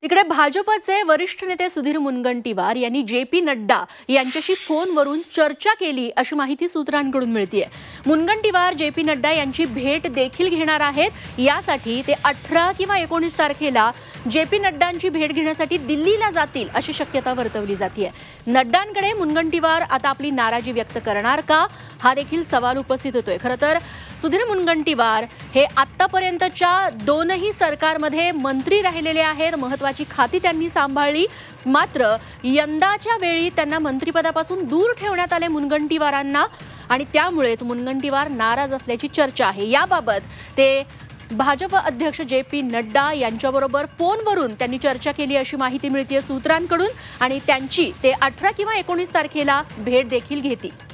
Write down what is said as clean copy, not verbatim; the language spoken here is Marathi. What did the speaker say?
तिकडे भाजपचे वरिष्ठ नेते सुधीर मुनगंटीवार यांनी जे.पी. नड्डा यांच्याशी फोनवरून चर्चा केली अशी माहिती सूत्रांकडून मिळतेय। मुनगंटीवार जे.पी. नड्डा यांची भेट देखील घेणार आहेत। यासाठी ते 18 किंवा 19 तारखेला जे.पी. नड्डांची भेट घेण्यासाठी दिल्लीला जातील अशी शक्यता वर्तवली जाते। नड्डांकडे मुनगंटीवार आता आपली नाराजी व्यक्त करणार का, हा देखील सवाल उपस्थित होतोय। खरं तर सुधीर मुनगंटीवार हे आतापर्यंतच्या दोनही सरकारमध्ये मंत्री राहिलेले आहेत, महत्त्वाची खाती त्यांनी सांभाळली। मात्र यंदाच्या वेळी त्यांना मंत्रिपदापासून दूर ठेवण्यात आले मुनगंटीवारांना आणि त्यामुळेच मुनगंटीवार नाराज असल्याची चर्चा आहे। याबाबत ते भाजप अध्यक्ष जे.पी. नड्डा यांच्याबरोबर फोनवरून त्यांनी चर्चा केली अशी माहिती मिळते सूत्रांकडून आणि त्यांची ते 18 किंवा 19 तारखेला भेट देखील घेतील।